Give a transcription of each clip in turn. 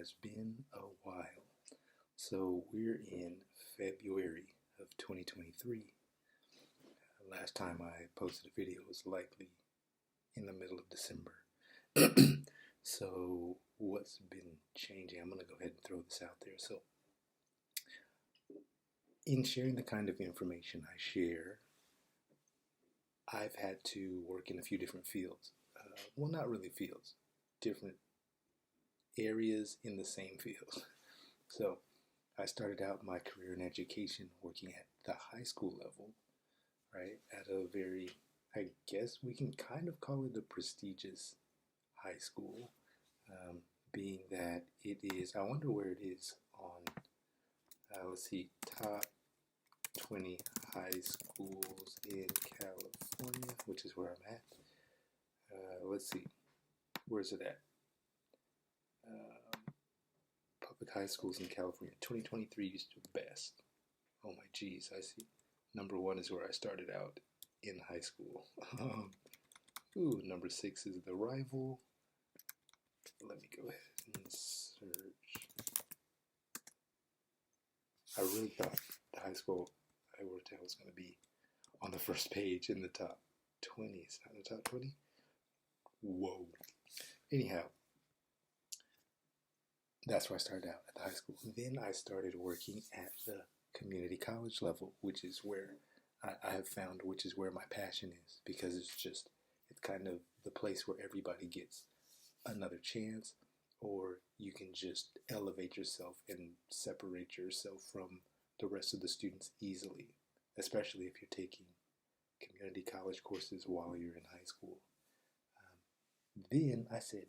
has been a while. So we're in February of 2023. Last time I posted a video was likely in the middle of December. So what's been changing? I'm going to go ahead and throw this out there. So in sharing the kind of information I share, I've had to work in a few different fields. Well, not really fields, different areas in the same field. So I started out my career in education working at the high school level, right? At a very, I guess we can kind of call it a prestigious high school, being that it is, I wonder where it is on, let's see, top 20 high schools in California, which is where I'm at. Let's see, where's it at? Public high schools in California. 2023 used to be best. Oh my geez, I see. Number 1 is where I started out in high school. Number 6 is the rival. Let me go ahead and search. I really thought the high school I worked at was going to be on the first page in the top 20. It's not in the top 20? Whoa. Anyhow, that's where I started out, at the high school. Then I started working at the community college level, which is where I have found, which is where my passion is, because it's kind of the place where everybody gets another chance, or you can just elevate yourself and separate yourself from the rest of the students easily, especially if you're taking community college courses while you're in high school. Then I said,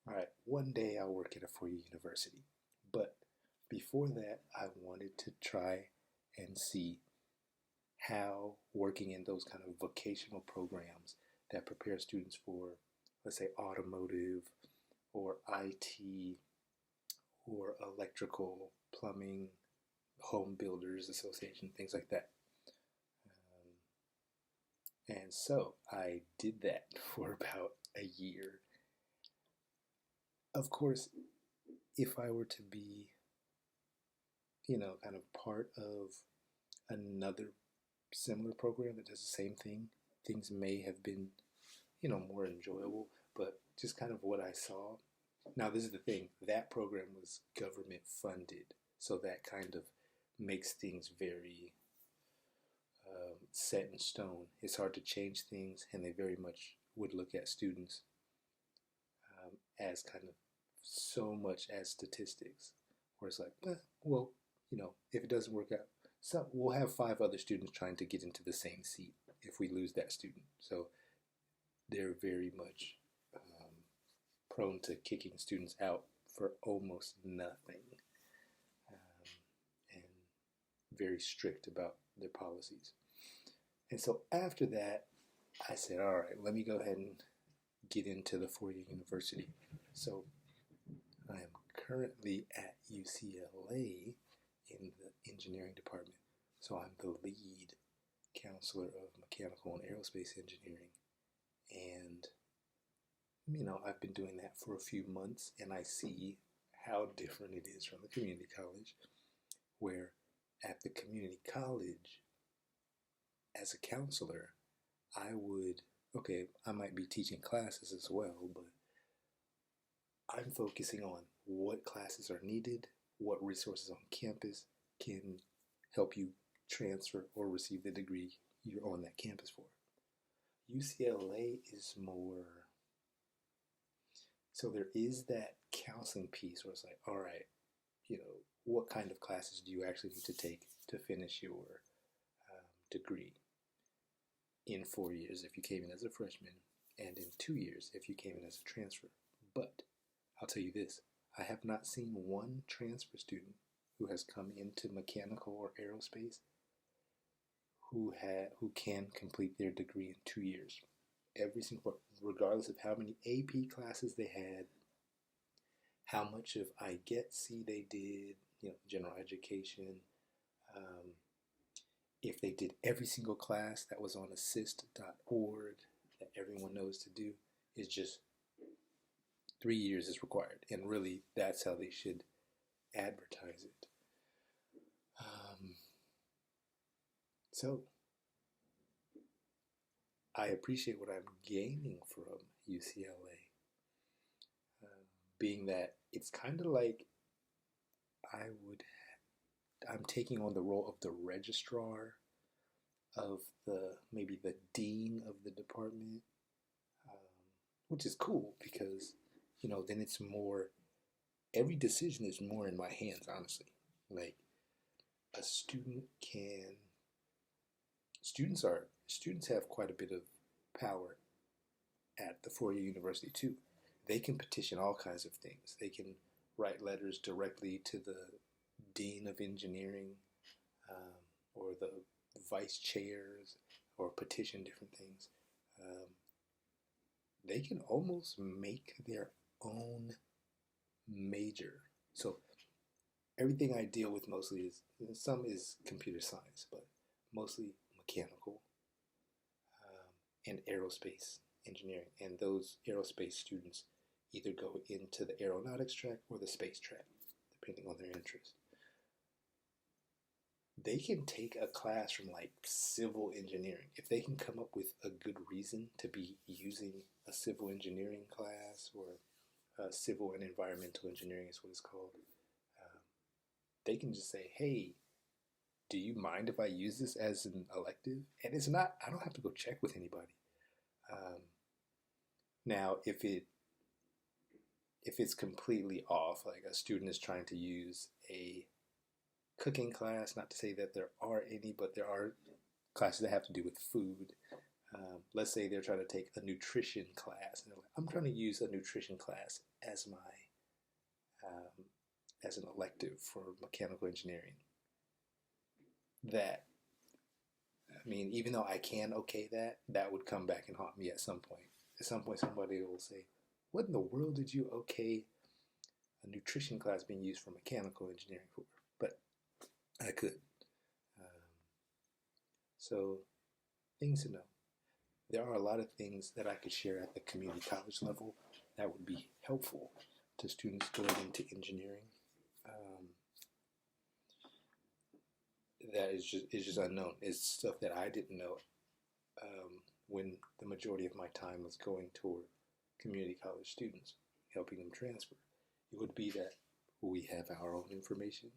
all right, one day I'll work at a four-year university. But before that, I wanted to try and see how working in those kind of vocational programs that prepare students for, let's say, automotive or IT or electrical, plumbing, home builders association, things like that. And so I did that for about a year. Of course, if I were to be, kind of part of another similar program that does the same thing, things may have been, more enjoyable, but just kind of what I saw. Now, this is the thing, that program was government funded, so that kind of makes things very set in stone. It's hard to change things, and they very much would look at students as kind of so much as statistics, where it's like, well, if it doesn't work out, so we'll have 5 other students trying to get into the same seat if we lose that student. So they're very much prone to kicking students out for almost nothing, and very strict about their policies. And so after that, I said, all right, let me go ahead and get into the four-year university. So I am currently at UCLA in the engineering department. So I'm the lead counselor of Mechanical and Aerospace Engineering. And, I've been doing that for a few months, and I see how different it is from the community college, where at the community college, as a counselor, I might be teaching classes as well, but I'm focusing on what classes are needed, what resources on campus can help you transfer or receive the degree you're on that campus for. UCLA is more, so there is that counseling piece where it's like, all right, what kind of classes do you actually need to take to finish your degree in 4 years if you came in as a freshman, and in 2 years if you came in as a transfer. But I'll tell you this, I have not seen one transfer student who has come into mechanical or aerospace who can complete their degree in 2 years. Every single, regardless of how many AP classes they had, how much of I Get C they did, general education, if they did every single class that was on assist.org that everyone knows to do, is just 3 years is required, and really that's how they should advertise it. So I appreciate what I'm gaining from UCLA, being that it's kind of like I would I'm taking on the role of the registrar of the maybe the dean of the department, um, which is cool because then it's more, every decision is more in my hands, honestly. Like a student can students have quite a bit of power at the four-year university too. They can petition all kinds of things. They can write letters directly to the dean of engineering, or the vice chairs, or petition different things. Um, they can almost make their own major. So everything I deal with mostly is, some is computer science, but mostly mechanical, and aerospace engineering. And those aerospace students either go into the aeronautics track or the space track, depending on their interest. They can take a class from like civil engineering. If they can come up with a good reason to be using a civil engineering class, or civil and environmental engineering is what it's called, they can just say, hey, do you mind if I use this as an elective? And it's not, I don't have to go check with anybody. Um, Now, if it's completely off, like a student is trying to use a cooking class, not to say that there are any, but there are classes that have to do with food. Let's say they're trying to take a nutrition class, and they're like, I'm trying to use a nutrition class as as an elective for mechanical engineering. That, I mean, even though I can okay that, that would come back and haunt me at some point. At some point, somebody will say, what in the world did you okay a nutrition class being used for mechanical engineering for? But I could. Um, so, things to know. There are a lot of things that I could share at the community college level that would be helpful to students going into engineering. Um, that is just unknown. It's stuff that I didn't know, when the majority of my time was going toward community college students, helping them transfer. It would be that we have our own information.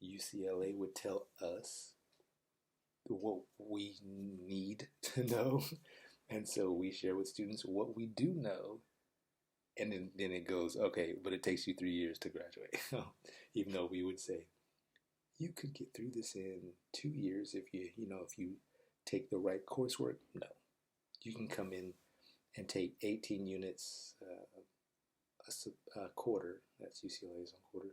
UCLA would tell us what we need to know, and so we share with students what we do know, and then it goes, okay, but it takes you 3 years to graduate. Even though we would say, you could get through this in 2 years if you take the right coursework. No, you can come in and take 18 units, a quarter. That's UCLA's on quarter.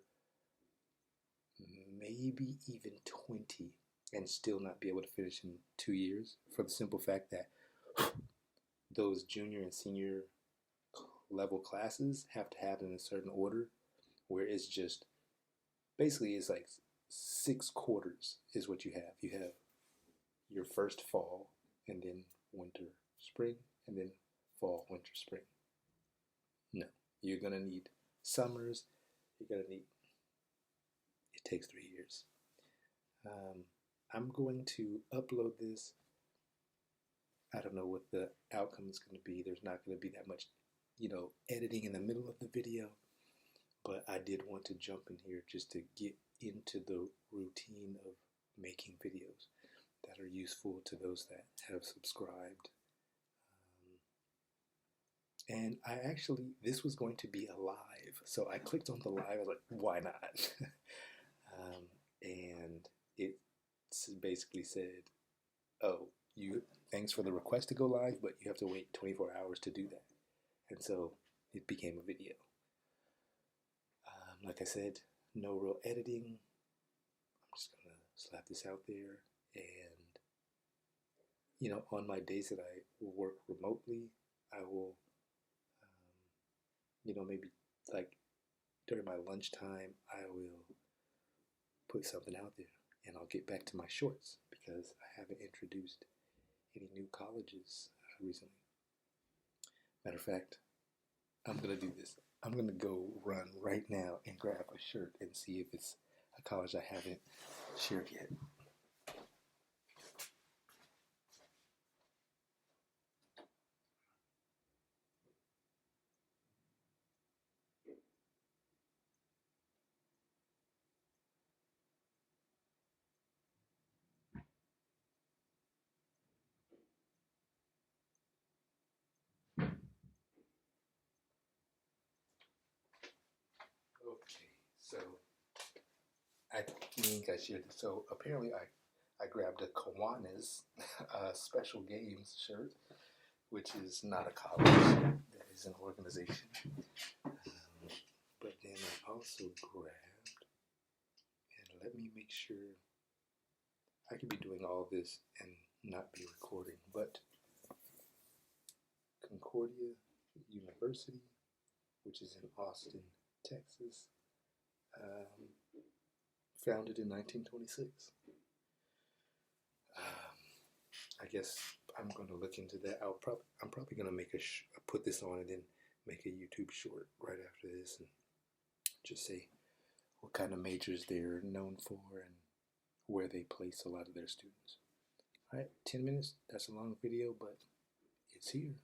Maybe even 20, and still not be able to finish in 2 years, for the simple fact that those junior and senior level classes have to happen in a certain order, where it's just basically it's like 6 quarters is what you have. You have your first fall, and then winter, spring, and then fall, winter, spring. No, you're gonna need summers. You're gonna need. It takes 3 years. I'm going to upload this. I don't know what the outcome is going to be. There's not going to be that much, editing in the middle of the video. But I did want to jump in here just to get into the routine of making videos that are useful to those that have subscribed. And this was going to be a live. So I clicked on the live. I was like, why not? And it basically said, oh, thanks for the request to go live, but you have to wait 24 hours to do that. And so it became a video. Like I said, no real editing. I'm just going to slap this out there. And, on my days that I work remotely, I will, maybe like during my lunchtime, I will put something out there, and I'll get back to my shorts because I haven't introduced any new colleges recently. Matter of fact, I'm going to do this. I'm going to go run right now and grab a shirt and see if it's a college I haven't shared yet. Okay, so I think I shared it. So apparently I grabbed a Kiwanis special games shirt, which is not a college, that is an organization. But then I also grabbed, and let me make sure, I could be doing all this and not be recording, but Concordia University, which is in Austin, Texas, founded in 1926. I guess I'm going to look into that. I'm probably going to make put this on and then make a YouTube short right after this and just say what kind of majors they're known for and where they place a lot of their students. All right, 10 minutes. That's a long video, but it's here.